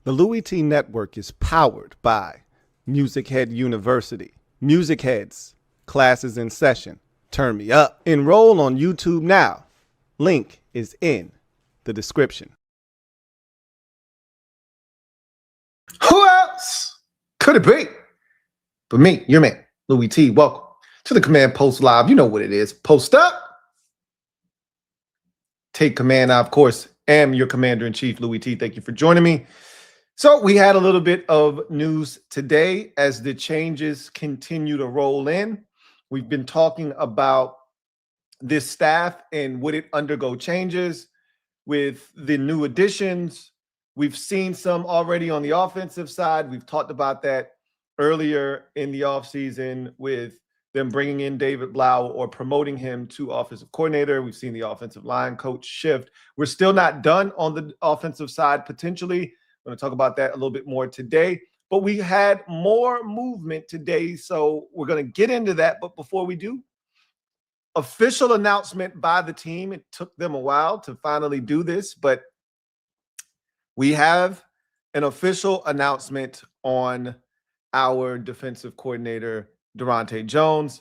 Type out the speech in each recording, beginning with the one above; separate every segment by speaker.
Speaker 1: The Louie T Network is powered by MusicHead University. MusicHeads, classes in session. Turn me up. Enroll on YouTube now. Link is in the description.
Speaker 2: Who else could it be but me, your man, Louie T? Welcome to the Command Post Live. You know what it is. Post up. Take command. I, of course, am your Commander-in-Chief, Louie T. Thank you for joining me. So we had a little bit of news today as the changes continue to roll in. We've been talking about this staff and would it undergo changes with the new additions. We've seen some already on the offensive side. We've talked about that earlier in the offseason with them bringing in David Blau or promoting him to offensive coordinator. We've seen the offensive line coach shift. We're still not done on the offensive side, potentially. I'm going to talk about that a little bit more today. But we had more movement today, so we're going to get into that. But before we do, official announcement by the team. It took them a while to finally do this, but we have an official announcement on our defensive coordinator, Daronte Jones.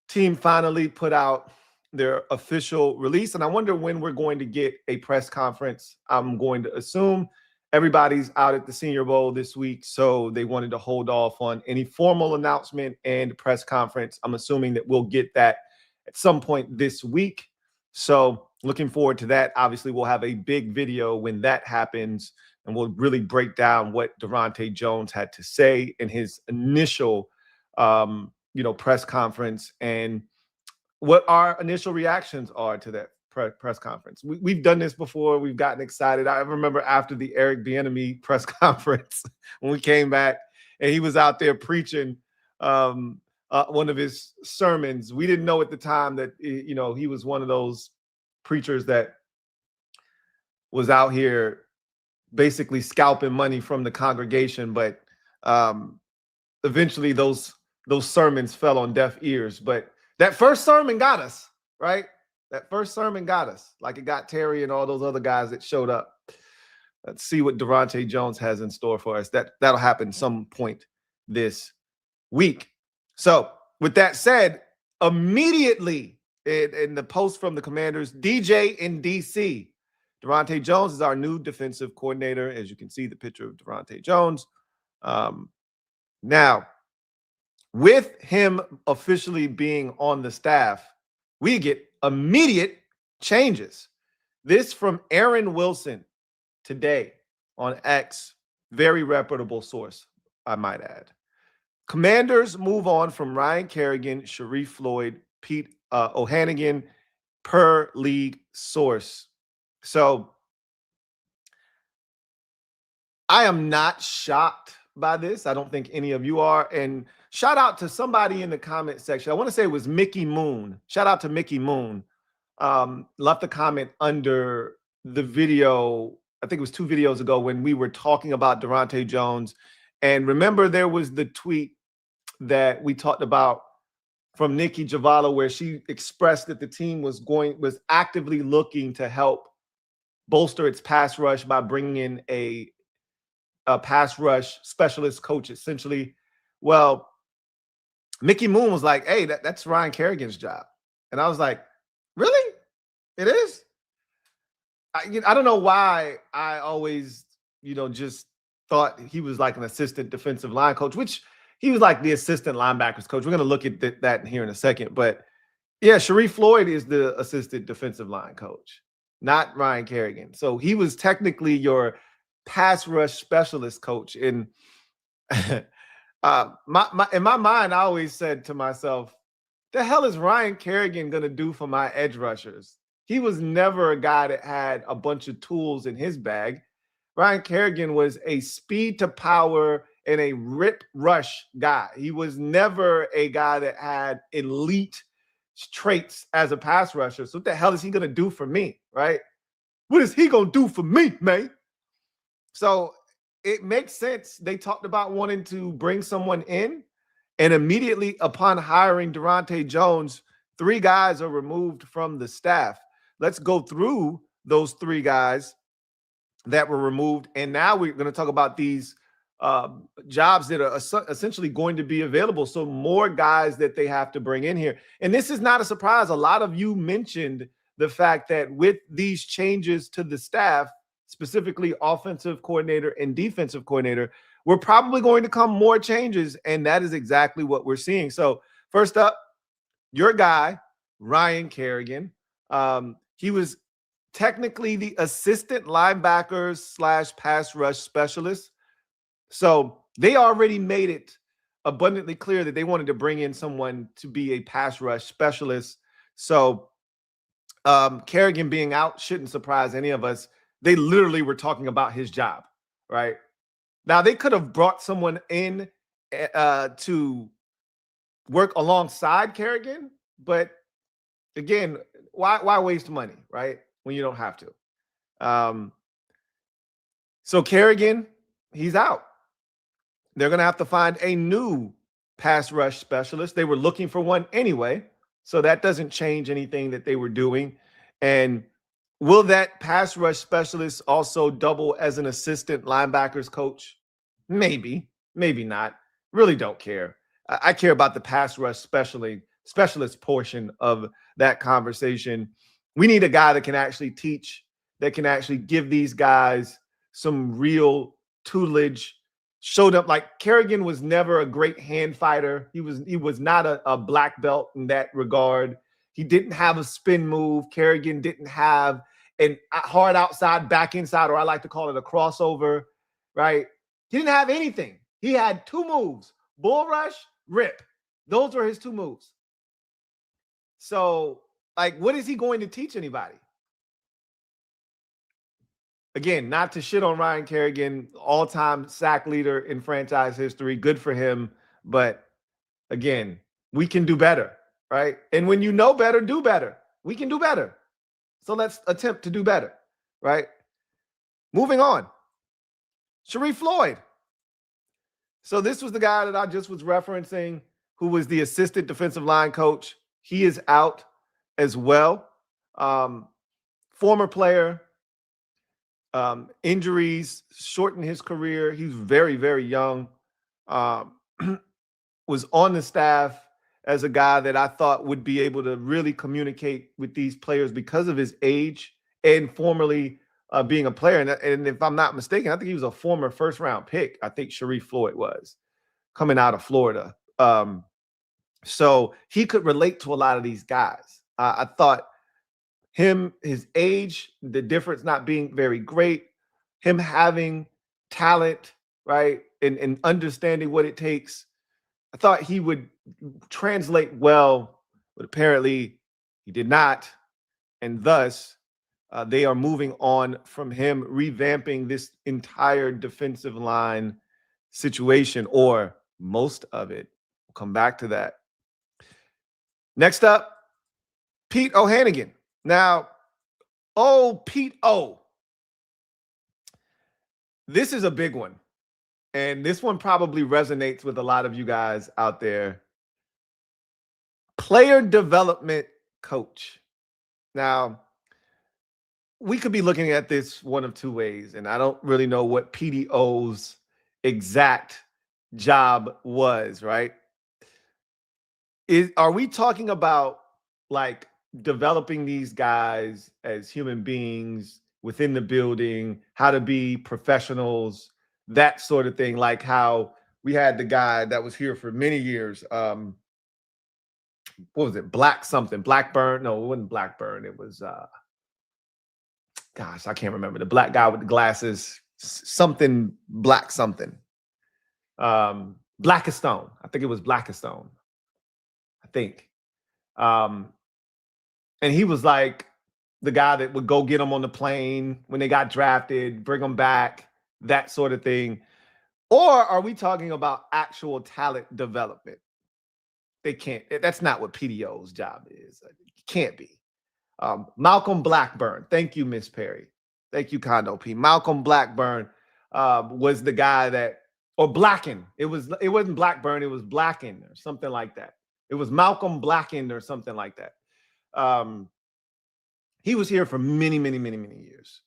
Speaker 2: Team finally put out their official release, and I wonder when we're going to get a press conference. I'm going to assume everybody's out at the Senior Bowl this week, so they wanted to hold off on any formal announcement and press conference. I'm assuming that we'll get that at some point this week. So looking forward to that. Obviously, we'll have a big video when that happens, and we'll really break down what Daronte Jones had to say in his initial press conference and what our initial reactions are to that press conference. We've done this before. We've gotten excited. I remember after the Eric Bieniemy press conference when we came back and he was out there preaching one of his sermons. We didn't know at the time that, he was one of those preachers that was out here basically scalping money from the congregation. But eventually those sermons fell on deaf ears. But that first sermon got us, right? That first sermon got us, like it got Terry and all those other guys that showed up. Let's see what Daronte Jones has in store for us. That'll happen some point this week. So with that said, immediately in the post from the Commanders, DJ in DC, Daronte Jones is our new defensive coordinator. As you can see, the picture of Daronte Jones. Now, with him officially being on the staff, we get immediate changes. This from Aaron Wilson today on X, very reputable source, I might add. Commanders move on from Ryan Kerrigan, Sharrif, Floyd, Pete Ohnegian, per league source. So I am not shocked by this. I don't think any of you are. And shout out to somebody in the comment section. I want to say it was Mickey Moon. Shout out to Mickey Moon. Left a comment under the video. I think it was 2 videos ago when we were talking about Daronte Jones. And remember, there was the tweet that we talked about from Nikki Javala where she expressed that the team was actively looking to help bolster its pass rush by bringing in a pass rush specialist coach, essentially. Well, Mickey Moon was like, hey, that's Ryan Kerrigan's job. And I was like, really? It is? I don't know why I always, just thought he was like an assistant defensive line coach, which he was like the assistant linebackers coach. We're going to look at that here in a second. But yeah, Sharrif Floyd is the assistant defensive line coach, not Ryan Kerrigan. So he was technically your pass rush specialist coach. And in my mind, I always said to myself, the hell is Ryan Kerrigan going to do for my edge rushers? He was never a guy that had a bunch of tools in his bag. Ryan Kerrigan was a speed to power and a rip rush guy. He was never a guy that had elite traits as a pass rusher. So what the hell is he going to do for me, right? What is he going to do for me, man? So it makes sense. They talked about wanting to bring someone in, and immediately upon hiring Daronte Jones, 3 guys are removed from the staff. Let's go through those 3 guys that were removed. And now we're going to talk about these jobs that are essentially going to be available. So more guys that they have to bring in here. And this is not a surprise. A lot of you mentioned the fact that with these changes to the staff, specifically offensive coordinator and defensive coordinator, we're probably going to come more changes. And that is exactly what we're seeing. So first up, your guy, Ryan Kerrigan. He was technically the assistant linebacker / pass rush specialist. So they already made it abundantly clear that they wanted to bring in someone to be a pass rush specialist. So Kerrigan being out shouldn't surprise any of us. They literally were talking about his job, right? Now, they could have brought someone in to work alongside Kerrigan, but again, why waste money, right, when you don't have to? So Kerrigan, he's out. They're going to have to find a new pass rush specialist. They were looking for one anyway, so that doesn't change anything that they were doing. And will that pass rush specialist also double as an assistant linebackers coach? Maybe, maybe not. Really don't care. I care about the pass rush specialist portion of that conversation. We need a guy that can actually teach, that can actually give these guys some real tutelage. Showed up like Kerrigan was never a great hand fighter. He was not a black belt in that regard. He didn't have a spin move. Kerrigan didn't have a hard outside, back inside, or I like to call it a crossover, right? He didn't have anything. He had two moves: bull rush, rip. Those were his two moves. So, like, what is he going to teach anybody? Again, not to shit on Ryan Kerrigan, all-time sack leader in franchise history. Good for him. But again, we can do better, right? And when you know better, do better. We can do better. So let's attempt to do better, right? Moving on. Sharrif Floyd. So this was the guy that I just was referencing, who was the assistant defensive line coach. He is out as well. Former player. Injuries shortened his career. He was very, very young. Was on the staff as a guy that I thought would be able to really communicate with these players because of his age and formerly being a player. And if I'm not mistaken, I think he was a former first-round pick. I think Sharrif Floyd was coming out of Florida. So he could relate to a lot of these guys. I thought his age, the difference not being very great, him having talent, right, and understanding what it takes. I thought he would translate well, but apparently he did not. And thus, they are moving on from him, revamping this entire defensive line situation, or most of it. We'll come back to that. Next up, Pete Ohnegian. Now, Pete O. This is a big one. And this one probably resonates with a lot of you guys out there. Player development coach. Now, we could be looking at this one of two ways, and I don't really know what PDO's exact job was, right? Are we talking about like developing these guys as human beings within the building, how to be professionals, that sort of thing, like how we had the guy that was here for many years. What was it? Blackburn. No, it wasn't Blackburn. It was, gosh, I can't remember. The black guy with the glasses, something. Blackestone. I think it was Blackestone. I think. And he was like the guy that would go get them on the plane when they got drafted, bring them back, that sort of thing. Or are we talking about actual talent development? They can't. That's not what PDO's job is. It can't be. Malcolm Blackburn. Thank you, Miss Perry. Thank you, Condo P. Malcolm Blackburn was the guy that, or Blacken. It wasn't Blackburn. It was Blacken or something like that. It was Malcolm Blacken or something like that. He was here for many, many, many, many years.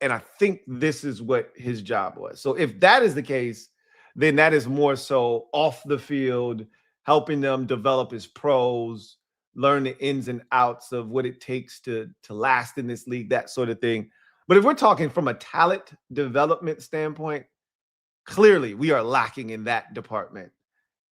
Speaker 2: And I think this is what his job was. So if that is the case, then that is more so off the field, helping them develop as pros, learn the ins and outs of what it takes to last in this league, that sort of thing. But if we're talking from a talent development standpoint, clearly we are lacking in that department.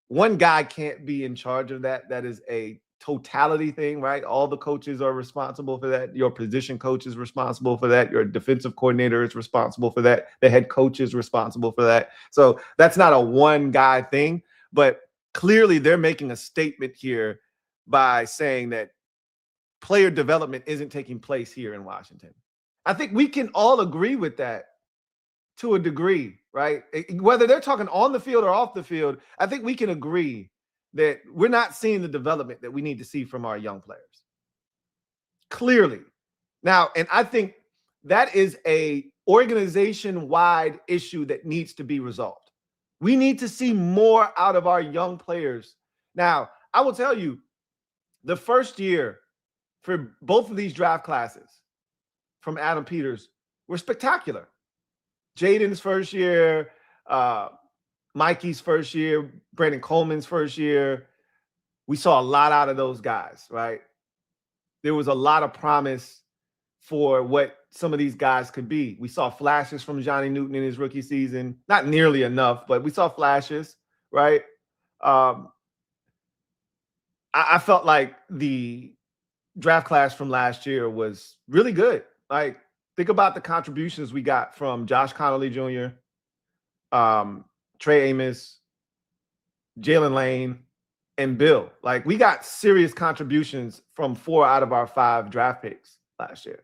Speaker 2: One guy can't be in charge of that. That is a totality thing, right? All the coaches are responsible for that. Your position coach is responsible for that. Your defensive coordinator is responsible for that. The head coach is responsible for that. So that's not a one guy thing, but clearly they're making a statement here by saying that player development isn't taking place here in Washington. I think we can all agree with that to a degree, right? Whether they're talking on the field or off the field, I think we can agree that we're not seeing the development that we need to see from our young players. Clearly. Now, and I think that is a organization-wide issue that needs to be resolved. We need to see more out of our young players. Now, I will tell you, the first year for both of these draft classes from Adam Peters were spectacular. Jaden's first year, Mikey's first year, Brandon Coleman's first year. We saw a lot out of those guys, right? There was a lot of promise for what some of these guys could be. We saw flashes from Johnny Newton in his rookie season. Not nearly enough, but we saw flashes, right? I felt like the draft class from last year was really good. Like, think about the contributions we got from Josh Connolly Jr., Trey Amos, Jalen Lane, and Bill. Like, we got serious contributions from 4 out of our 5 draft picks last year.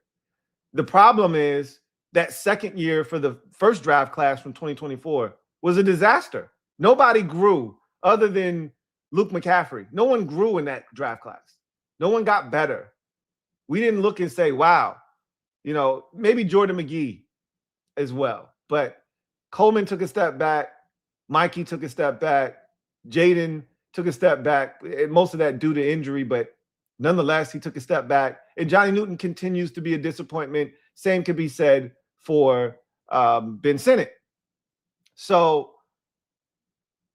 Speaker 2: The problem is that second year for the first draft class from 2024 was a disaster. Nobody grew other than Luke McCaffrey. No one grew in that draft class. No one got better. We didn't look and say, wow, you know, maybe Jordan McGee as well. But Coleman took a step back. Mikey took a step back. Jaden took a step back. And most of that due to injury, but nonetheless, he took a step back. And Johnny Newton continues to be a disappointment. Same could be said for Ben Sinnott. So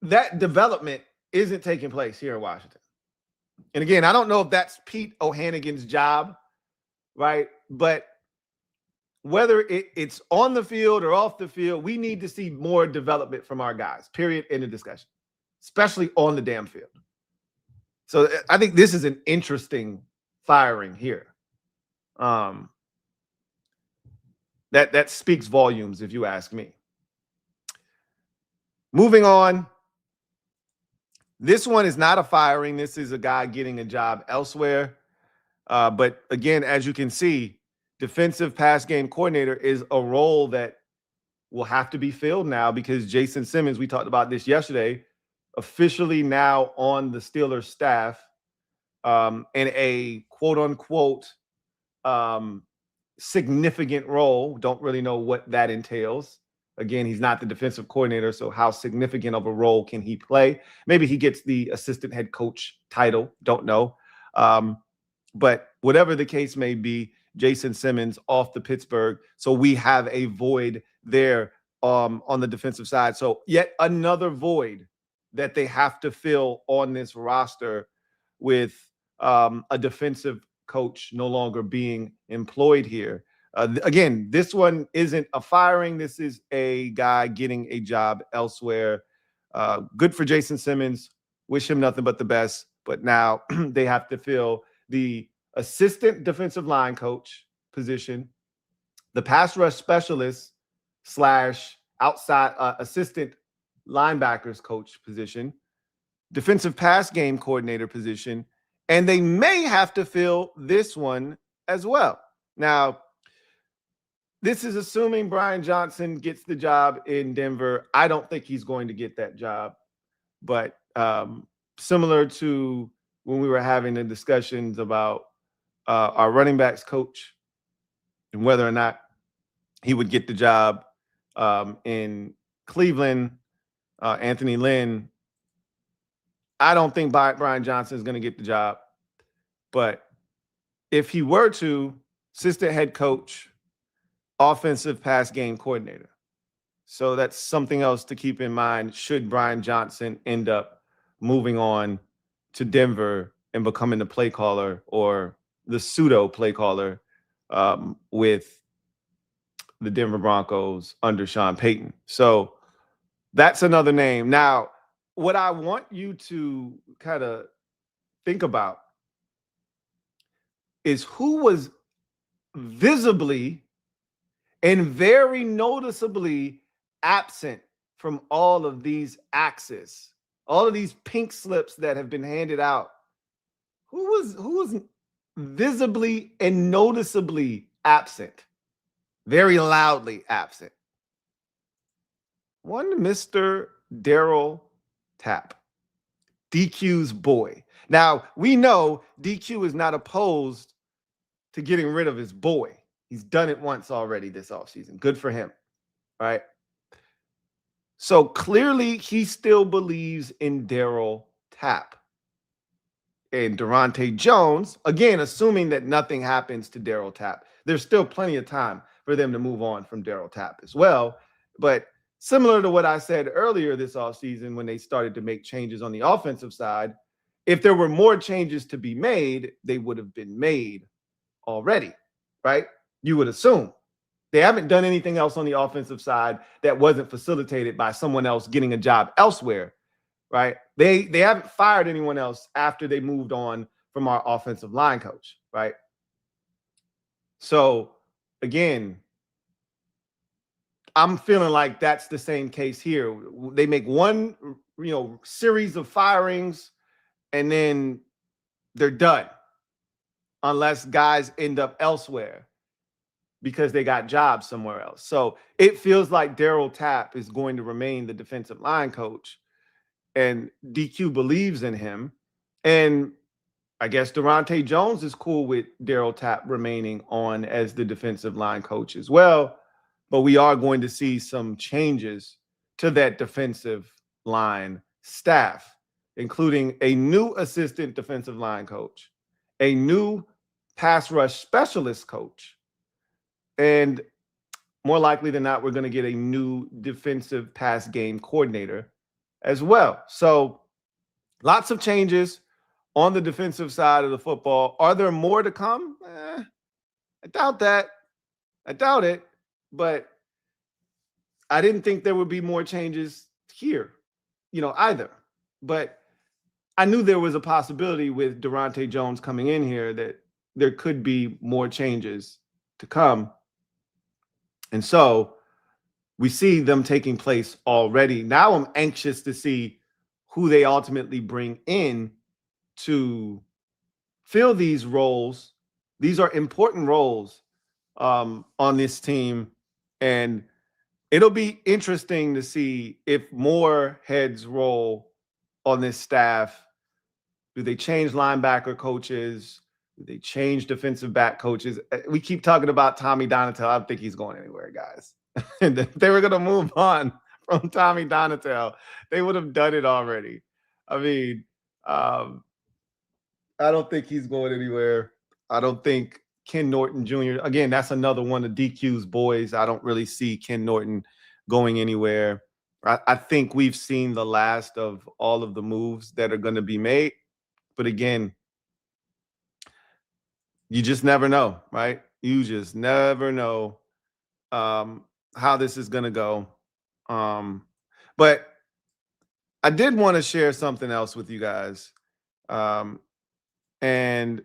Speaker 2: that development isn't taking place here in Washington. And again, I don't know if that's Pete Ohnegian's job, right? But whether it's on the field or off the field, we need to see more development from our guys, period, in the discussion, especially on the damn field. So I think this is an interesting firing here. That speaks volumes, if you ask me. Moving on. This one is not a firing. This is a guy getting a job elsewhere. But again, as you can see, defensive pass game coordinator is a role that will have to be filled now because Jason Simmons, we talked about this yesterday, officially now on the Steelers staff in a quote unquote significant role. Don't really know what that entails. Again, he's not the defensive coordinator, so how significant of a role can he play? Maybe he gets the assistant head coach title. Don't know. But whatever the case may be, Jason Simmons off to Pittsburgh. So we have a void there on the defensive side. So yet another void that they have to fill on this roster with a defensive coach no longer being employed here. Again, this one isn't a firing. This is a guy getting a job elsewhere. Good for Jason Simmons. Wish him nothing but the best. But now they have to fill the assistant defensive line coach position, the pass rush specialist / outside assistant linebackers coach position, defensive pass game coordinator position, and they may have to fill this one as well. Now, this is assuming Brian Johnson gets the job in Denver. I don't think he's going to get that job. But similar to when we were having the discussions about our running backs coach and whether or not he would get the job in Cleveland, Anthony Lynn, I don't think Brian Johnson is going to get the job. But if he were to, assistant head coach, offensive pass game coordinator. So that's something else to keep in mind should Brian Johnson end up moving on to Denver and becoming the play caller or the pseudo play caller with the Denver Broncos under Sean Payton. So that's another name. Now, what I want you to kind of think about is who was visibly and very noticeably absent from all of these axes, all of these pink slips that have been handed out. Who was visibly and noticeably absent, very loudly absent? One Mr. Daryl Tapp, DQ's boy. Now, we know DQ is not opposed to getting rid of his boy. He's done it once already this offseason. Good for him, right? So clearly he still believes in Daryl Tapp. And Durante Jones, again, assuming that nothing happens to Daryl Tapp, there's still plenty of time for them to move on from Daryl Tapp as well. But similar to what I said earlier this offseason when they started to make changes on the offensive side, if there were more changes to be made, they would have been made already, right? You would assume. They haven't done anything else on the offensive side that wasn't facilitated by someone else getting a job elsewhere, right? They haven't fired anyone else after they moved on from our offensive line coach, right? So, again, I'm feeling like that's the same case here. They make one, series of firings and then they're done unless guys end up elsewhere because they got jobs somewhere else. So it feels like Daryl Tapp is going to remain the defensive line coach, and DQ believes in him. And I guess Durante Jones is cool with Daryl Tapp remaining on as the defensive line coach as well. But we are going to see some changes to that defensive line staff, including a new assistant defensive line coach, a new pass rush specialist coach, and more likely than not, we're going to get a new defensive pass game coordinator as well. So lots of changes on the defensive side of the football. Are there more to come? I doubt that. I doubt it. But I didn't think there would be more changes here, either. But I knew there was a possibility with Durante Jones coming in here that there could be more changes to come. And so we see them taking place already. Now I'm anxious to see who they ultimately bring in to fill these roles. These are important roles on this team. And it'll be interesting to see if more heads roll on this staff. Do they change linebacker coaches? Do they change defensive back coaches? We keep talking about Tommy Donatel. I don't think he's going anywhere, guys. And if they were going to move on from Tommy Donatel, they would have done it already. I mean, I don't think he's going anywhere. I don't think Ken Norton Jr., again, that's another one of DQ's boys. I don't really see Ken Norton going anywhere. I think we've seen the last of all of the moves that are going to be made. But again, you just never know, right? You just never know how this is going to go. But I did want to share something else with you guys. And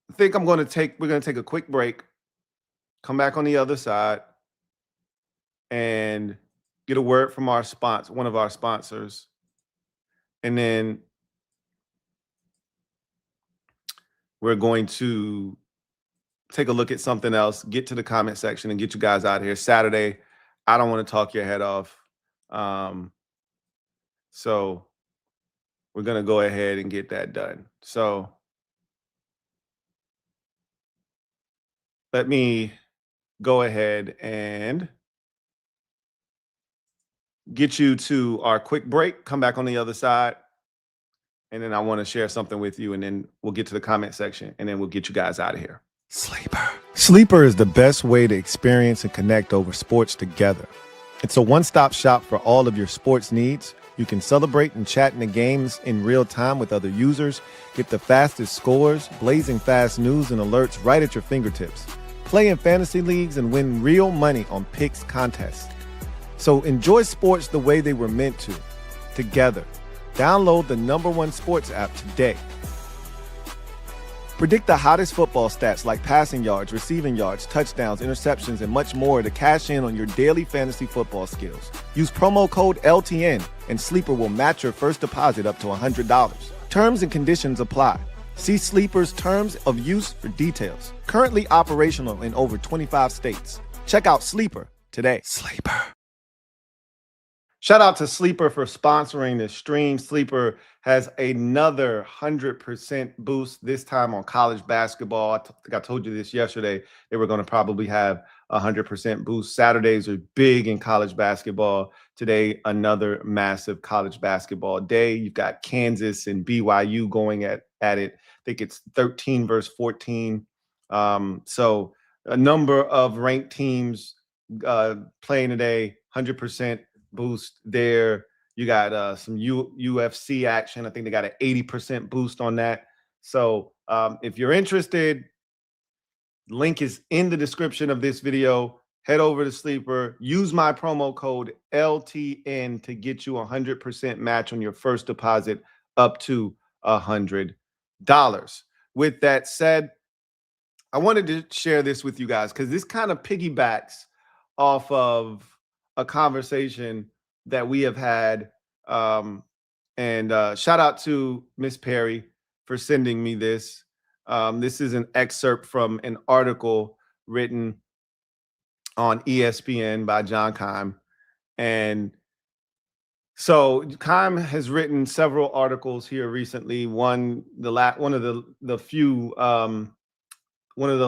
Speaker 2: I think we're going to take a quick break, come back on the other side, and get a word from our sponsor, one of our sponsors. And then we're going to take a look at something else, get to the comment section, and get you guys out of here. Saturday, I don't want to talk your head off. So we're going to go ahead and get that done. So let me go ahead and get you to our quick break, come back on the other side, and then I want to share something with you, and then we'll get to the comment section, and then we'll get you guys out of here.
Speaker 1: Sleeper.
Speaker 2: Sleeper is the best way to experience and connect over sports together. It's a one-stop shop for all of your sports needs. You can celebrate and chat in the games in real time with other users, get the fastest scores, blazing fast news and alerts right at your fingertips. Play in fantasy leagues and win real money on picks contests. So enjoy sports the way they were meant to, together. Download the #1 sports app today. Predict the hottest football stats like passing yards, receiving yards, touchdowns, interceptions, and much more to cash in on your daily fantasy football skills. Use promo code LTN and Sleeper will match your first deposit up to $100. Terms and conditions apply. See Sleeper's terms of use for details. Currently operational in over 25 states. Check out Sleeper today.
Speaker 1: Sleeper.
Speaker 2: Shout out to Sleeper for sponsoring this stream. Sleeper has another 100% boost, this time on college basketball. I think I told you this yesterday. They were going to probably have 100% boost. Saturdays are big in college basketball. Today, another massive college basketball day. You've got Kansas and BYU going at it. I think it's 13 versus 14. So a number of ranked teams playing today, 100% boost there. You got some UFC action. I think they got an 80% boost on that. So if you're interested, link is in the description of this video. Head over to Sleeper. Use my promo code LTN to get you a 100% match on your first deposit up to $100. With that said, I wanted to share this with you guys because this kind of piggybacks off of a conversation that we have had. And shout out to Miss Perry for sending me this. This is an excerpt from an article written on ESPN by John Keim. And so Keim has written several articles here recently. One of the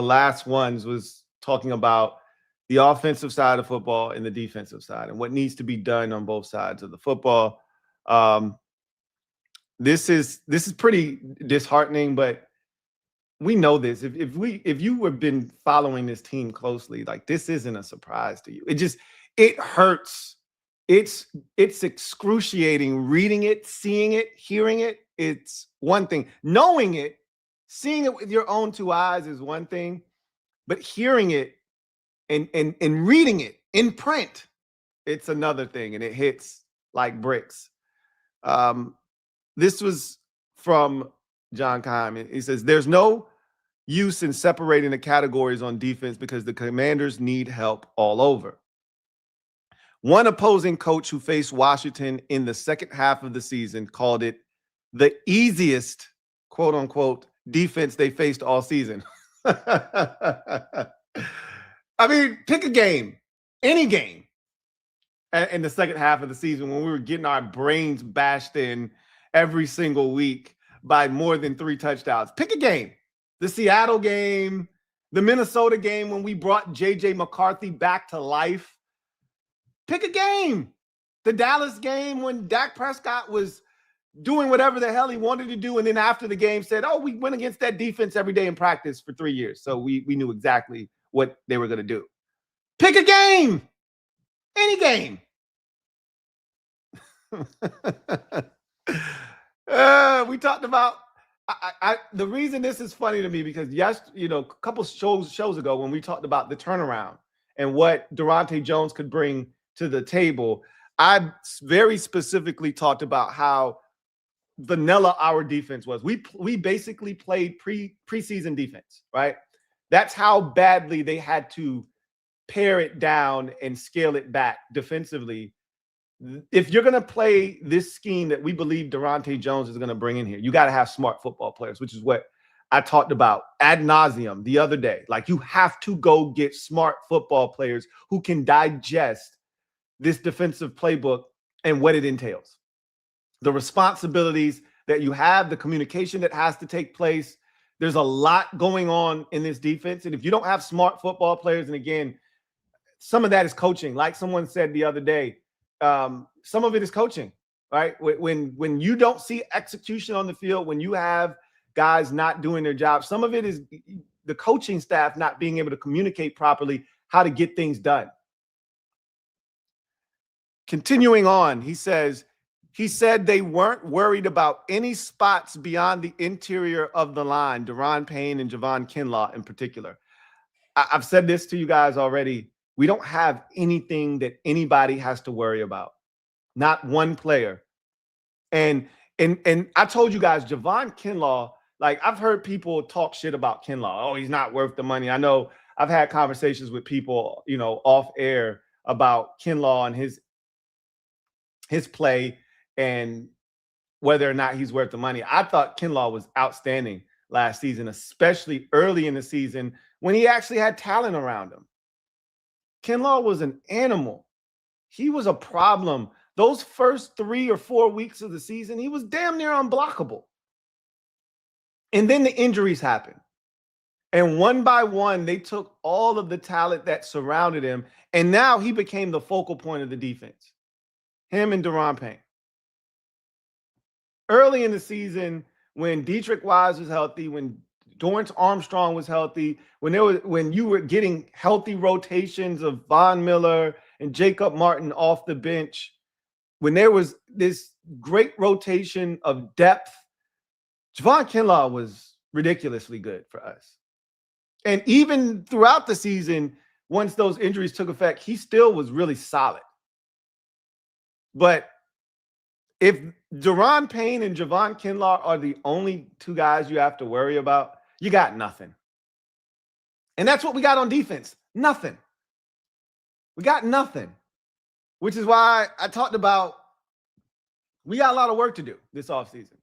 Speaker 2: last ones was talking about the offensive side of football and the defensive side and what needs to be done on both sides of the football. This is pretty disheartening, but we know this. If you have been following this team closely, like, this isn't a surprise to you. It hurts. It's excruciating reading it, seeing it, hearing it. It's one thing. Knowing it, seeing it with your own two eyes is one thing, but hearing it and reading it in print, it's another thing, and it hits like bricks. This was from John Keim. He says, there's no use in separating the categories on defense because the Commanders need help all over. One opposing coach who faced Washington in the second half of the season called it the easiest, quote unquote, defense they faced all season. I mean, pick a game, any game in the second half of the season when we were getting our brains bashed in every single week by more than 3 touchdowns. Pick a game. The Seattle game, the Minnesota game when we brought J.J. McCarthy back to life. Pick a game. The Dallas game when Dak Prescott was doing whatever the hell he wanted to do, and then after the game said, oh, we went against that defense every day in practice for 3 years, so we knew exactly what they were going to do. Pick a game. Any game. We talked about the reason this is funny to me because a couple shows ago when we talked about the turnaround and what Durante Jones could bring to the table, I very specifically talked about how vanilla our defense was. We basically played preseason defense, right? That's how badly they had to pare it down and scale it back defensively. If you're going to play this scheme that we believe Durante Jones is going to bring in here, you got to have smart football players, which is what I talked about ad nauseum the other day. Like, you have to go get smart football players who can digest this defensive playbook and what it entails. The responsibilities that you have, the communication that has to take place. There's a lot going on in this defense. And if you don't have smart football players, and again, some of that is coaching. Like someone said the other day, some of it is coaching, right? When you don't see execution on the field, when you have guys not doing their job, some of it is the coaching staff not being able to communicate properly how to get things done. Continuing on, he said they weren't worried about any spots beyond the interior of the line, Daron Payne and Javon Kinlaw in particular. I've said this to you guys already. We don't have anything that anybody has to worry about. Not one player. And I told you guys, Javon Kinlaw, like I've heard people talk shit about Kinlaw. Oh, he's not worth the money. I know I've had conversations with people, you know, off air about Kinlaw and his play and whether or not he's worth the money. I thought Kinlaw was outstanding last season, especially early in the season when he actually had talent around him. Kinlaw was an animal. He was a problem. Those first 3 or 4 weeks of the season, he was damn near unblockable. And then the injuries happened. And one by one, they took all of the talent that surrounded him. And now he became the focal point of the defense. Him and Daron Payne. Early in the season, when Dietrich Wise was healthy, when Dorrance Armstrong was healthy, when you were getting healthy rotations of Von Miller and Jacob Martin off the bench, when there was this great rotation of depth, Javon Kinlaw was ridiculously good for us. And even throughout the season, once those injuries took effect, he still was really solid. But if Daron Payne and Javon Kinlaw are the only two guys you have to worry about, you got nothing. And that's what we got on defense. Nothing. We got nothing. Which is why I talked about we got a lot of work to do this offseason.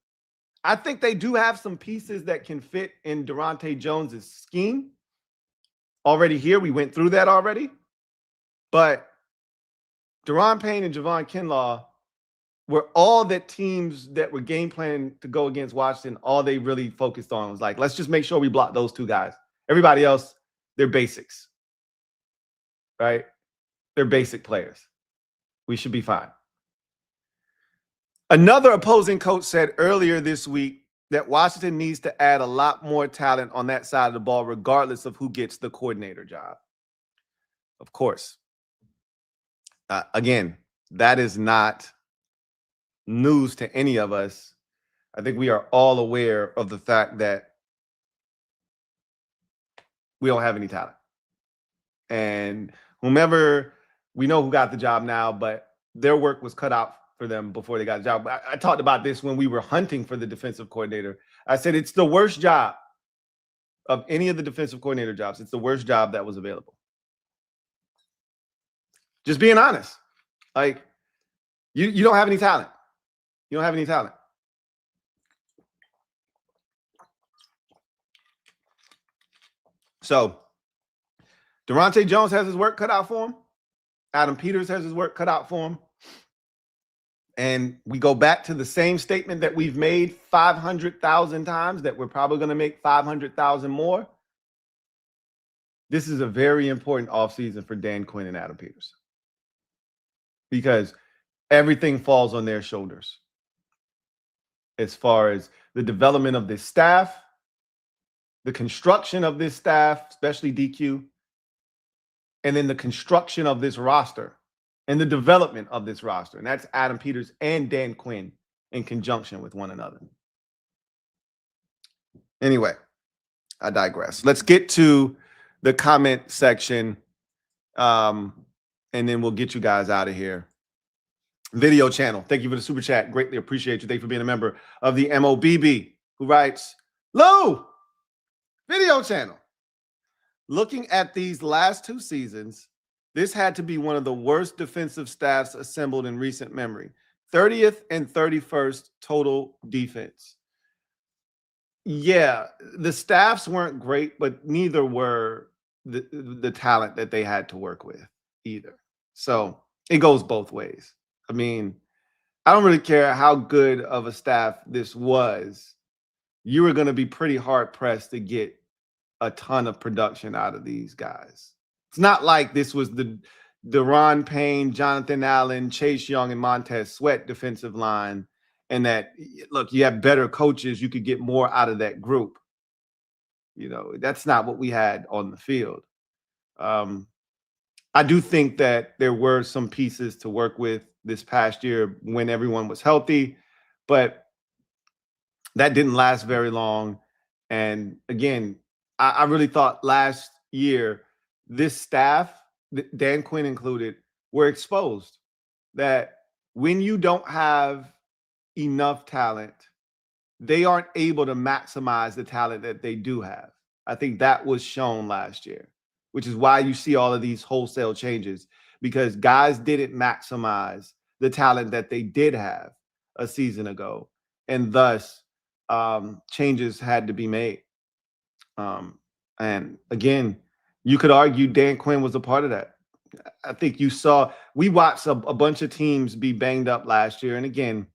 Speaker 2: I think they do have some pieces that can fit in Durante Jones's scheme. Already here, we went through that already. But Daron Payne and Javon Kinlaw were all that teams that were game planning to go against Washington, all they really focused on was like, let's just make sure we block those two guys. Everybody else, they're basics, right? They're basic players. We should be fine. Another opposing coach said earlier this week that Washington needs to add a lot more talent on that side of the ball, regardless of who gets the coordinator job. Of course. Again, that is not news to any of us. I think we are all aware of the fact that we don't have any talent. And whomever, we know who got the job now, but their work was cut out for them before they got the job. I talked about this when we were hunting for the defensive coordinator. I said it's the worst job of any of the defensive coordinator jobs. It's the worst job that was available. Just being honest. Like, you don't have any talent. You don't have any talent. So, Durante Jones has his work cut out for him. Adam Peters has his work cut out for him. And we go back to the same statement that we've made 500,000 times, that we're probably going to make 500,000 more. This is a very important offseason for Dan Quinn and Adam Peters, because everything falls on their shoulders as far as the development of this staff, the construction of this staff, especially DQ, and then the construction of this roster and the development of this roster. And that's Adam Peters and Dan Quinn in conjunction with one another. Anyway, I digress. Let's get to the comment section, and then we'll get you guys out of here. Video channel, thank you for the super chat. Greatly appreciate you. Thank you for being a member of the MOBB, who writes, Lou, video channel. Looking at these last two seasons, this had to be one of the worst defensive staffs assembled in recent memory. 30th and 31st total defense. Yeah, the staffs weren't great, but neither were the talent that they had to work with either. So it goes both ways. I mean, I don't really care how good of a staff this was. You were going to be pretty hard pressed to get a ton of production out of these guys. It's not like this was the Daron Payne, Jonathan Allen, Chase Young, and Montez Sweat defensive line, and that, look, you have better coaches, you could get more out of that group. You know, that's not what we had on the field. I do think that there were some pieces to work with this past year when everyone was healthy, but that didn't last very long. And again, I really thought last year this staff, Dan Quinn included, were exposed that when you don't have enough talent, they aren't able to maximize the talent that they do have. I think that was shown last year, which is why you see all of these wholesale changes, because guys didn't maximize the talent that they did have a season ago. And thus, changes had to be made. And again, you could argue Dan Quinn was a part of that. I think you saw, we watched a bunch of teams be banged up last year. And again,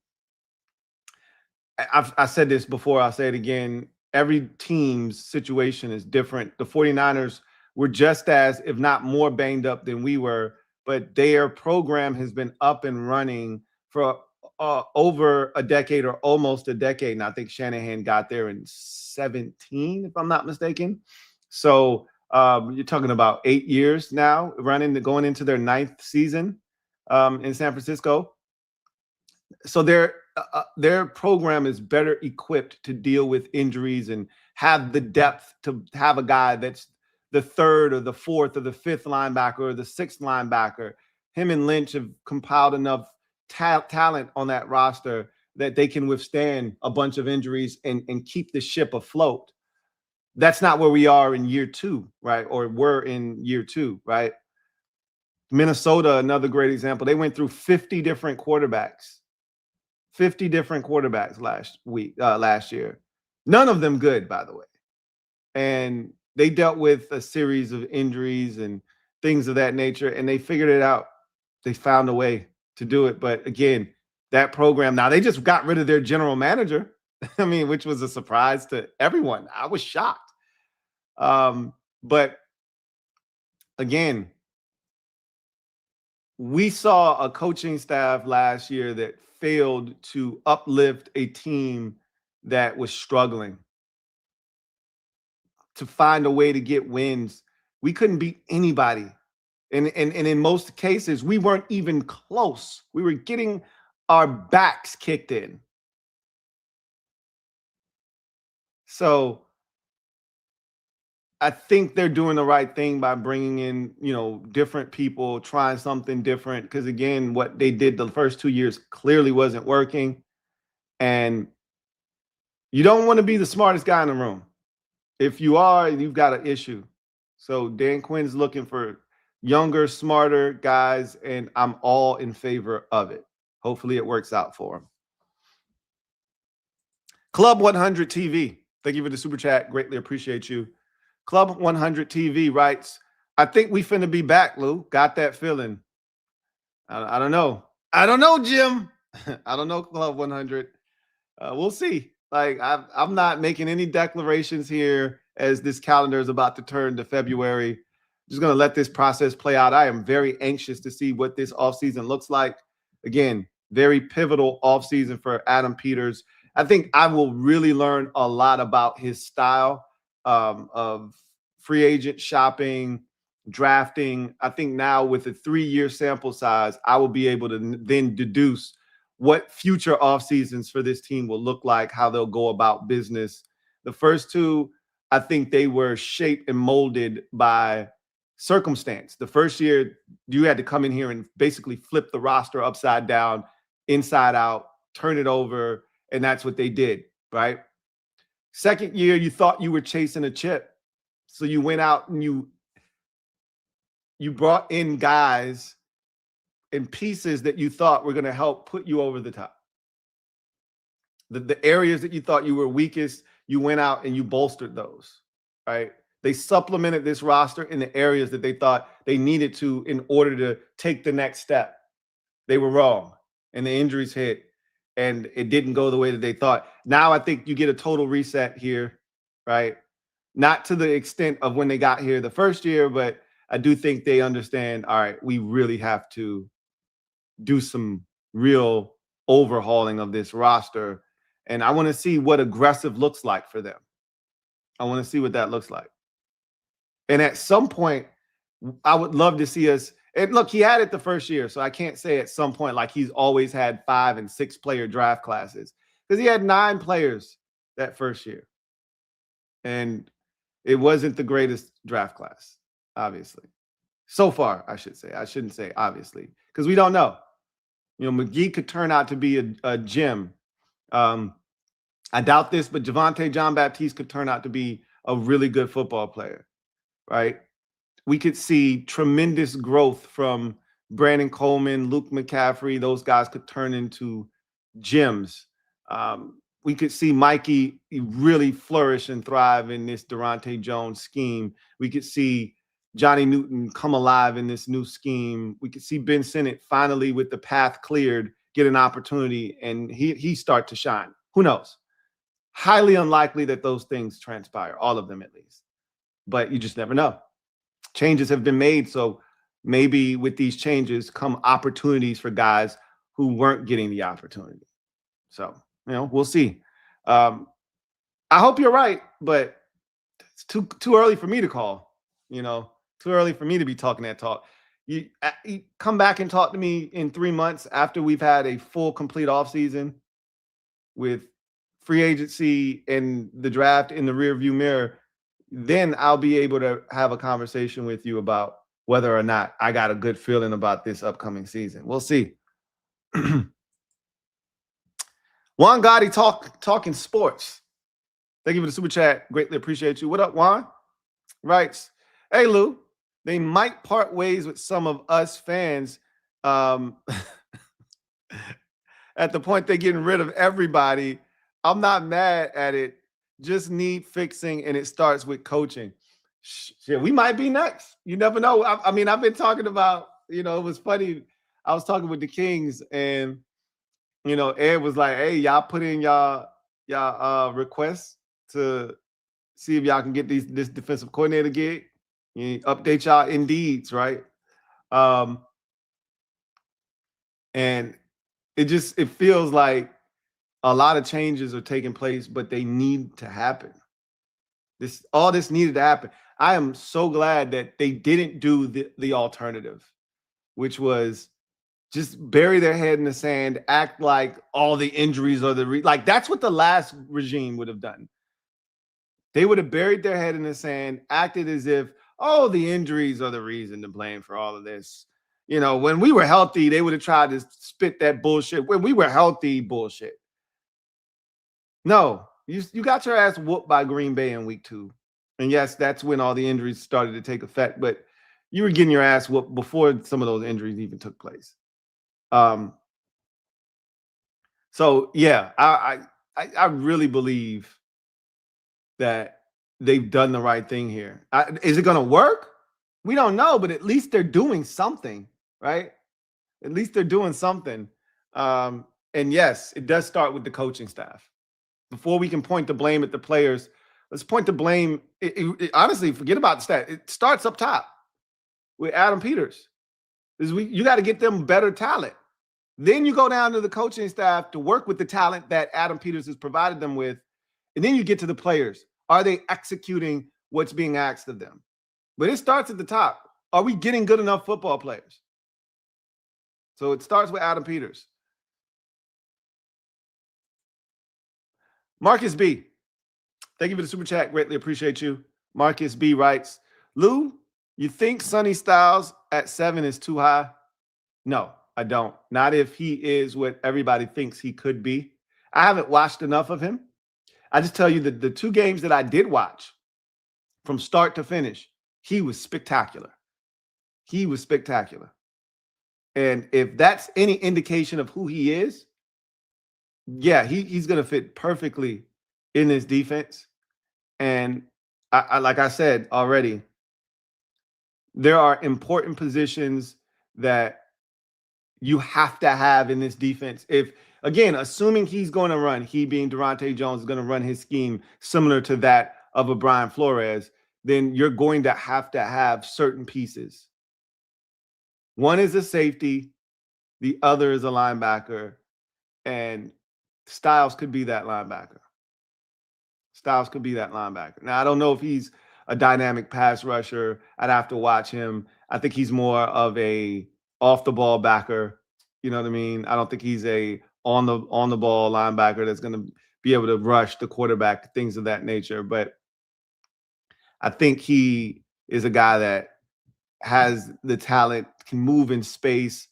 Speaker 2: I said this before, I'll say it again. Every team's situation is different. The 49ers were just as, if not more banged up than we were, but their program has been up and running for over a decade or almost a decade. And I think Shanahan got there in 17, if I'm not mistaken. So you're talking about 8 years now going into their 9th season in San Francisco. So their program is better equipped to deal with injuries and have the depth to have a guy that's the 3rd or the 4th or the 5th linebacker or the 6th linebacker. Him and Lynch have compiled enough talent on that roster that they can withstand a bunch of injuries and keep the ship afloat. That's not where we are in year 2, right? Or we're in year 2, right? Minnesota, another great example. They went through 50 different quarterbacks. 50 different quarterbacks last year. None of them good, by the way. And they dealt with a series of injuries and things of that nature, and they figured it out. They found a way to do it. But again, that program, now they just got rid of their general manager. I mean, which was a surprise to everyone. I was shocked. But again, we saw a coaching staff last year that failed to uplift a team that was struggling to find a way to get wins. We couldn't beat anybody. And in most cases, we weren't even close. We were getting our backs kicked in. So I think they're doing the right thing by bringing in, different people, trying something different. Because again, what they did the first 2 years clearly wasn't working. And you don't want to be the smartest guy in the room. If you are, you've got an issue. So Dan Quinn's looking for younger, smarter guys, and I'm all in favor of it. Hopefully it works out for him. Club 100 TV. Thank you for the super chat. Greatly appreciate you. Club 100 TV writes, I think we finna be back, Lou. Got that feeling. I don't know. I don't know, Jim. I don't know, Club 100. We'll see. Like, I'm not making any declarations here as this calendar is about to turn to February. Just going to let this process play out. I am very anxious to see what this offseason looks like. Again, very pivotal offseason for Adam Peters. I think I will really learn a lot about his style of free agent shopping, drafting. I think now with a 3-year sample size, I will be able to then deduce what future off seasons for this team will look like, how they'll go about business. The first 2, I think they were shaped and molded by circumstance. The first year, you had to come in here and basically flip the roster upside down, inside out, turn it over, and that's what they did, right? Second year, you thought you were chasing a chip. So you went out and you brought in guys and pieces that you thought were going to help put you over the top. The areas that you thought you were weakest, you went out and you bolstered those, right? They supplemented this roster in the areas that they thought they needed to in order to take the next step. They were wrong, and the injuries hit, and it didn't go the way that they thought. Now I think you get a total reset here, right? Not to the extent of when they got here the first year, but I do think they understand, all right, we really have to do some real overhauling of this roster. And I want to see what aggressive looks like for them. I want to see what that looks like. And at some point, I would love to see us. And look, he had it the first year, so I can't say at some point like he's always had 5 and 6 player draft classes, because he had 9 players that first year. And it wasn't the greatest draft class, obviously. So far, I should say. I shouldn't say obviously, because we don't know. You know, McGee could turn out to be a gem. I doubt this, but Javonte John Baptiste could turn out to be a really good football player, right? We could see tremendous growth from Brandon Coleman, Luke McCaffrey. Those guys could turn into gems. We could see Mikey really flourish and thrive in this Durante Jones scheme. We could see Johnny Newton come alive in this new scheme. We could see Ben Sinnott finally, with the path cleared, get an opportunity and he start to shine. Who knows? Highly unlikely that those things transpire, all of them at least. But you just never know. Changes have been made, so maybe with these changes come opportunities for guys who weren't getting the opportunity. So, you know, we'll see. I hope you're right, but it's too early for me to call. You know, too early for me to be talking that talk. You come back and talk to me in 3 months after we've had a full, complete offseason with free agency and the draft in the rearview mirror. Then I'll be able to have a conversation with you about whether or not I got a good feeling about this upcoming season. We'll see. Juan Gotti talking sports. Thank you for the super chat. Greatly appreciate you. What up, Juan? Writes, hey, Lou, they might part ways with some of us fans at the point they're getting rid of everybody. I'm not mad at it. Just need fixing, and it starts with coaching. Shit, we might be next. You never know. I mean, I've been talking about, you know, it was funny. I was talking with the Kings, and, you know, Ed was like, hey, y'all put in y'all requests to see if y'all can get this defensive coordinator gig. You update y'all Indeeds, right? And it feels like a lot of changes are taking place, but they need to happen. All this needed to happen. I am so glad that they didn't do the alternative, which was just bury their head in the sand, act like all the injuries are like that's what the last regime would have done. They would have buried their head in the sand, acted as if, oh, the injuries are the reason to blame for all of this. You know, when we were healthy, they would have tried to spit that bullshit. When we were healthy, bullshit. No, you got your ass whooped by Green Bay in week 2. And yes, that's when all the injuries started to take effect, but you were getting your ass whooped before some of those injuries even took place. So yeah, I really believe that they've done the right thing here. Is it going to work? We don't know, but at least they're doing something, right? At least they're doing something. And yes, it does start with the coaching staff. Before we can point the blame at the players, let's point the blame. Honestly, forget about the stat. It starts up top with Adam Peters. You got to get them better talent. Then you go down to the coaching staff to work with the talent that Adam Peters has provided them with. And then you get to the players. Are they executing what's being asked of them? But it starts at the top. Are we getting good enough football players? So it starts with Adam Peters. Marcus B. Thank you for the super chat. Greatly appreciate you. Marcus B writes, Lou, you think Sonny Styles at 7 is too high? No, I don't. Not if he is what everybody thinks he could be. I haven't watched enough of him. I just tell you that the 2 games that I did watch from start to finish, he was spectacular. He was spectacular. And if that's any indication of who he is, yeah, he's going to fit perfectly in this defense. And I like I said already, there are important positions that you have to have in this defense. If, again, assuming he's going to run, he being Durante Jones is going to run his scheme similar to that of a Brian Flores, then you're going to have certain pieces. One is a safety, the other is a linebacker, and Styles could be that linebacker.
Speaker 1: Styles could be that linebacker. Now, I don't know if he's a dynamic pass rusher. I'd have to watch him. I think he's more of a off the ball backer. You know what I mean? I don't think he's a on the ball linebacker that's going to be able to rush the quarterback, things of that nature. But I think he is a guy that has the talent, can move in space,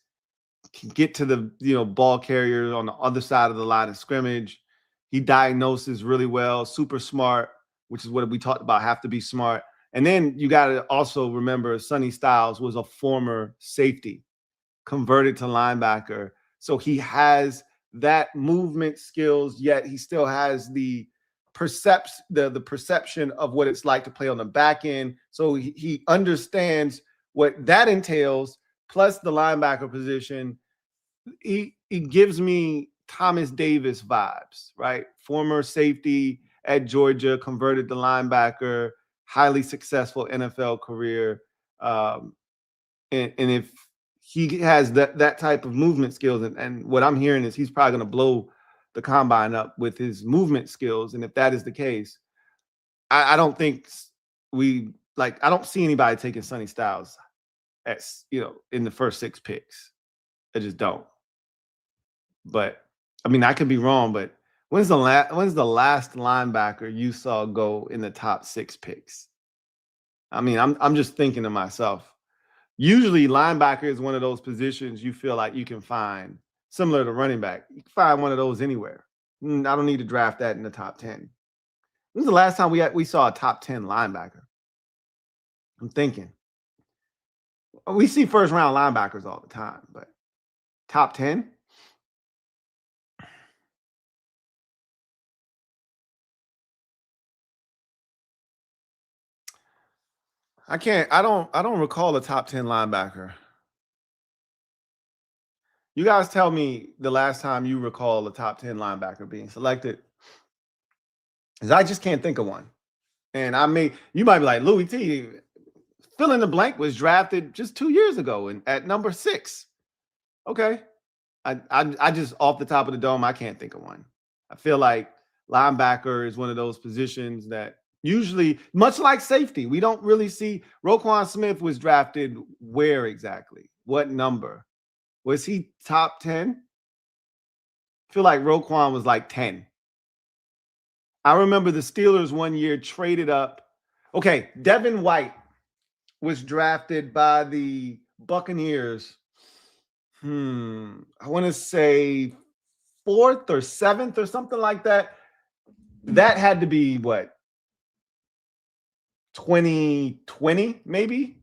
Speaker 1: can get to the ball carrier on the other side of the line of scrimmage. He diagnoses really well, super smart, which is what we talked about, have to be smart. And then you got to also remember Sonny Styles was a former safety, converted to linebacker. So he has that movement skills, yet he still has the perception of what it's like to play on the back end. So he understands what that entails, plus the linebacker position. He gives me Thomas Davis vibes, right? Former safety at Georgia, converted to linebacker, highly successful NFL career. And if he has that type of movement skills, and what I'm hearing is he's probably going to blow the combine up with his movement skills. And if that is the case, I don't think I don't see anybody taking Sonny Styles in the first 6 picks. I just don't. But I mean, I could be wrong, but when's the last linebacker you saw go in the top 6 picks? I mean, I'm just thinking to myself. Usually linebacker is one of those positions you feel like you can find, similar to running back. You can find one of those anywhere. I don't need to draft that in the top 10. When's the last time we saw a top 10 linebacker? I'm thinking. We see first round linebackers all the time, but top 10? I don't recall a top 10 linebacker. You guys tell me the last time you recall a top 10 linebacker being selected. Because I just can't think of one. And you might be like, Louie T, fill in the blank was drafted just 2 years ago at number 6. Okay. I just off the top of the dome, I can't think of one. I feel like linebacker is one of those positions that usually, much like safety, we don't really see. Roquan Smith was drafted where exactly? What number? Was he top 10? I feel like Roquan was like 10. I remember the Steelers one year traded up. Okay, Devin White was drafted by the Buccaneers. I want to say 4th or 7th or something like that. That had to be what? 2020, maybe?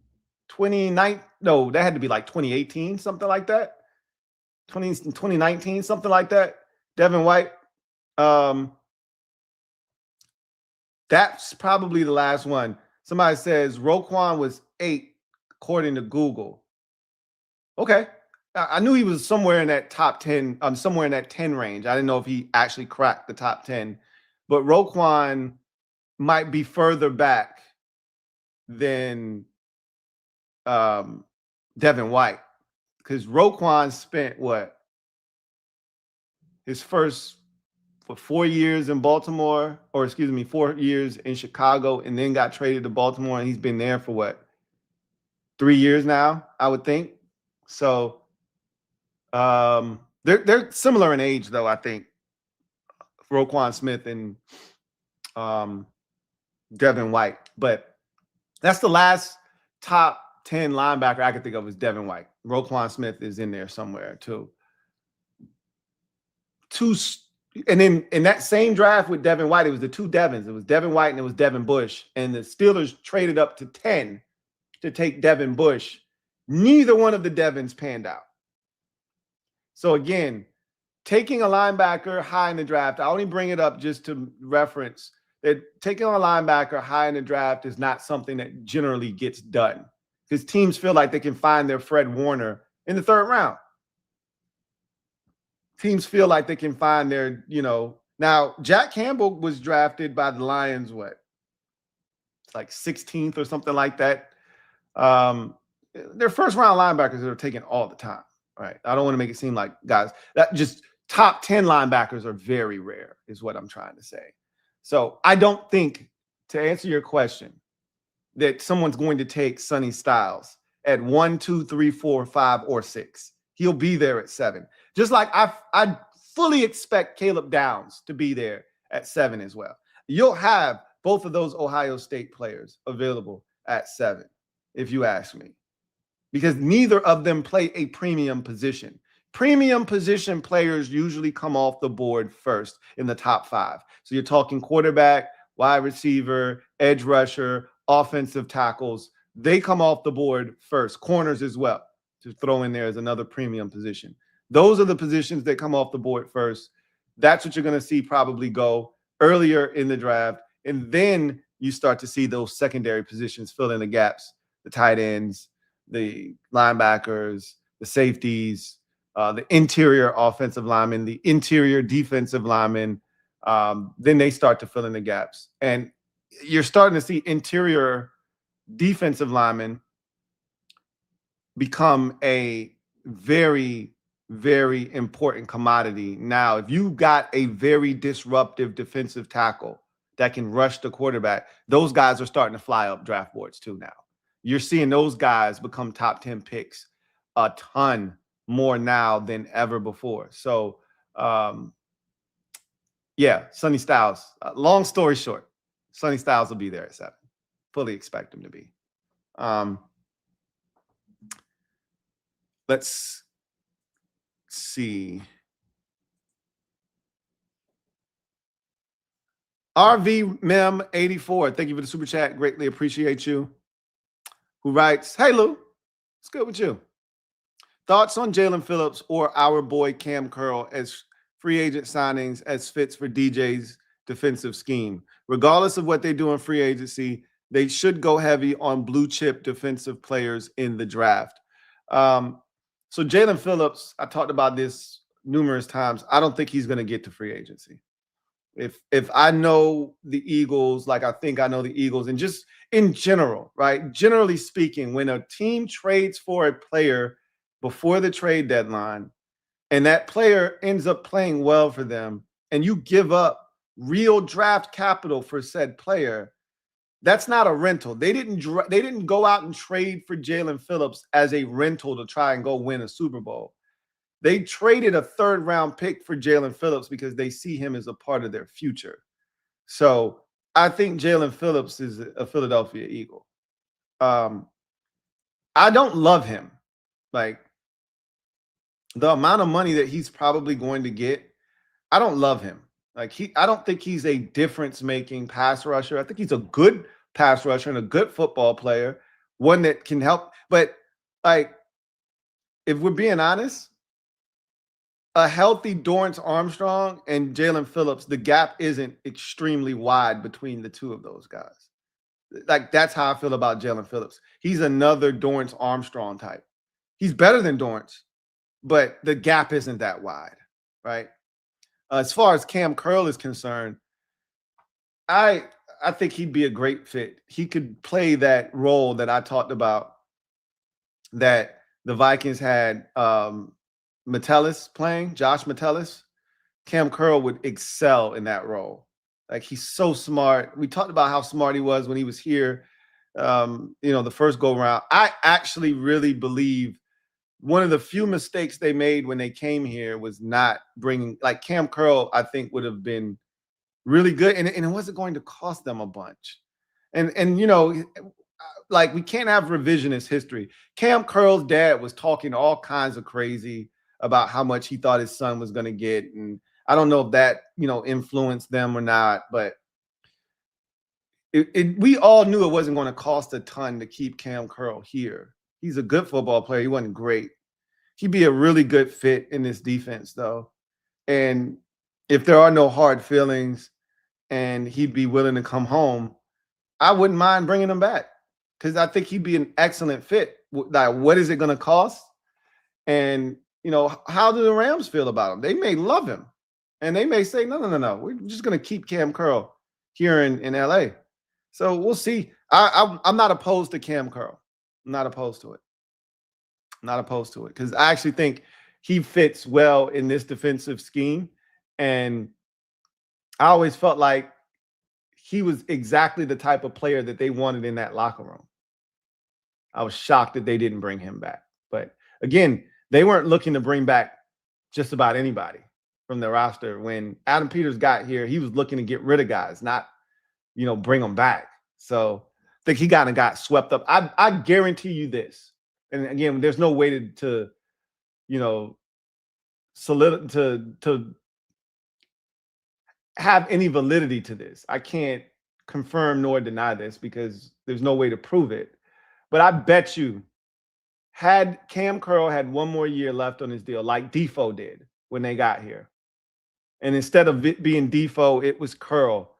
Speaker 1: 29? No, that had to be like 2018, something like that. 2019, something like that. Devin White. That's probably the last one. Somebody says Roquan was 8, according to Google. Okay. I knew he was somewhere in that top 10, somewhere in that 10 range. I didn't know if he actually cracked the top 10. But Roquan might be further back than Devin White. Because Roquan spent his first 4 years in Baltimore, 4 years in Chicago, and then got traded to Baltimore, and he's been there for 3 years now, I would think. So they're similar in age, though, I think. Roquan Smith and Devin White. But that's the last top 10 linebacker I could think of is Devin White. Roquan Smith is in there somewhere too. And then in that same draft with Devin White, it was the 2 Devins. It was Devin White and it was Devin Bush. And the Steelers traded up to 10 to take Devin Bush. Neither one of the Devins panned out. So again, taking a linebacker high in the draft, I only bring it up just to reference that taking a linebacker high in the draft is not something that generally gets done because teams feel like they can find their Fred Warner in the 3rd round. Teams feel like they can find their, now Jack Campbell was drafted by the Lions, it's like 16th or something like that. They're first round linebackers that are taken all the time, right? I don't want to make it seem like guys that just top 10 linebackers are very rare is what I'm trying to say.
Speaker 2: So I don't think, to answer your question, that someone's going to take Sonny Styles at 1, 2, 3, 4, 5, or 6. He'll be there at 7. Just like I fully expect Caleb Downs to be there at 7 as well. You'll have both of those Ohio State players available at 7, if you ask me, because neither of them play a premium position. Premium position players usually come off the board first in the top 5. So you're talking quarterback, wide receiver, edge rusher, offensive tackles. They come off the board first. Corners as well, to throw in there as another premium position. Those are the positions that come off the board first. That's what you're going to see probably go earlier in the draft. And then you start to see those secondary positions fill in the gaps, the tight ends, the linebackers, the safeties, the interior offensive linemen, the interior defensive linemen. Then they start to fill in the gaps. And you're starting to see interior defensive linemen become a very, very important commodity. Now, if you've got a very disruptive defensive tackle that can rush the quarterback, those guys are starting to fly up draft boards too now. You're seeing those guys become top 10 picks a ton more now than ever before. So, yeah, Sonny Styles. Long story short, Sonny Styles will be there at 7. Fully expect him to be. Let's see. RV Mem 84. Thank you for the super chat. Greatly appreciate you. Who writes, "Hey Lou, what's good with you? Thoughts on Jalen Phillips or our boy Cam Curl as free agent signings as fits for DJ's defensive scheme? Regardless of what they do in free agency, they should go heavy on blue chip defensive players in the draft." So Jalen Phillips, I talked about this numerous times. I don't think he's going to get to free agency. If I know the Eagles, like I think I know the Eagles, and just in general, right? Generally speaking, when a team trades for a player before the trade deadline, and that player ends up playing well for them, and you give up real draft capital for said player, that's not a rental. They didn't go out and trade for Jalen Phillips as a rental to try and go win a Super Bowl. They traded a 3rd-round pick for Jalen Phillips because they see him as a part of their future. So I think Jalen Phillips is a Philadelphia Eagle. I don't love him. Like, the amount of money that he's probably going to get, I don't love him. Like, I don't think he's a difference-making pass rusher. I think he's a good pass rusher and a good football player, one that can help. But, like, if we're being honest, a healthy Dorrance Armstrong and Jalen Phillips, the gap isn't extremely wide between the two of those guys. Like, that's how I feel about Jalen Phillips. He's another Dorrance Armstrong type. He's better than Dorrance, but the gap isn't that wide, right? As far as Cam Curl is concerned, I think he'd be a great fit. He could play that role that I talked about that the Vikings had Metellus playing, Josh Metellus. Cam Curl would excel in that role. Like, he's so smart. We talked about how smart he was when he was here, the first go around. I actually really believe one of the few mistakes they made when they came here was not bringing, like, Cam Curl, I think would have been really good. And it wasn't going to cost them a bunch. And like, we can't have revisionist history. Cam Curl's dad was talking all kinds of crazy about how much he thought his son was going to get. And I don't know if that, influenced them or not, but we all knew it wasn't going to cost a ton to keep Cam Curl here. He's a good football player. He wasn't great. He'd be a really good fit in this defense, though. And if there are no hard feelings and he'd be willing to come home, I wouldn't mind bringing him back because I think he'd be an excellent fit. Like, what is it going to cost? And, how do the Rams feel about him? They may love him. And they may say, no. We're just going to keep Cam Curl here in L.A. So we'll see. I'm not opposed to Cam Curl. I'm not opposed to it. Not opposed to it because I actually think he fits well in this defensive scheme. And I always felt like he was exactly the type of player that they wanted in that locker room. I was shocked that they didn't bring him back. But again, they weren't looking to bring back just about anybody from the roster. When Adam Peters got here, he was looking to get rid of guys, not, bring them back. So I think he kind of got swept up. I guarantee you this. And again, there's no way to have any validity to this. I can't confirm nor deny this because there's no way to prove it. But I bet you, had Cam Curl had one more year left on his deal, like Defoe did when they got here, and instead of it being Defoe, it was Curl,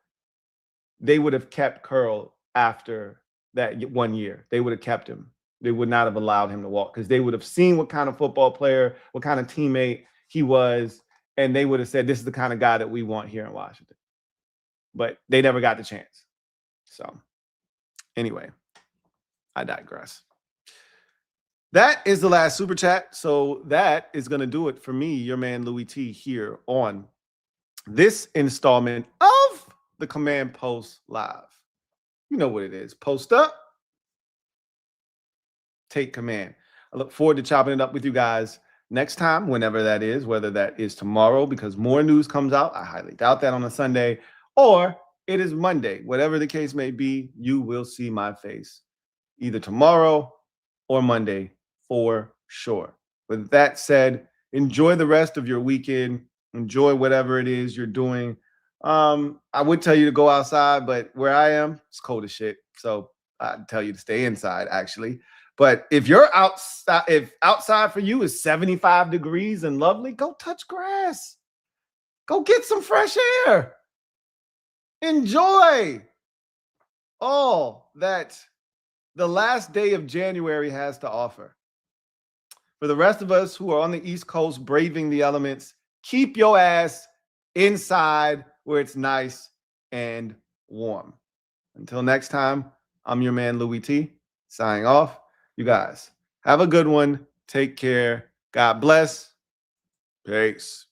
Speaker 2: they would have kept Curl after that 1 year. They would have kept him. They would not have allowed him to walk because they would have seen what kind of football player, what kind of teammate he was, and they would have said, this is the kind of guy that we want here in Washington. But they never got the chance. So anyway, I digress. That is the last super chat. So that is going to do it for me, your man Louie T, here on this installment of the Command Post Live. You know what it is. Post up, take command. I look forward to chopping it up with you guys next time, whenever that is, whether that is tomorrow because more news comes out. I highly doubt that on a Sunday, or it is Monday. Whatever the case may be, you will see my face either tomorrow or Monday for sure. With that said, enjoy the rest of your weekend. Enjoy whatever it is you're doing. I would tell you to go outside, but where I am, it's cold as shit. So I'd tell you to stay inside, actually. But if you're outside, if outside for you is 75 degrees and lovely, go touch grass. Go get some fresh air. Enjoy all that the last day of January has to offer. For the rest of us who are on the East Coast braving the elements, keep your ass inside where it's nice and warm. Until next time, I'm your man Louie T, signing off. You guys have a good one. Take care. God bless. Peace.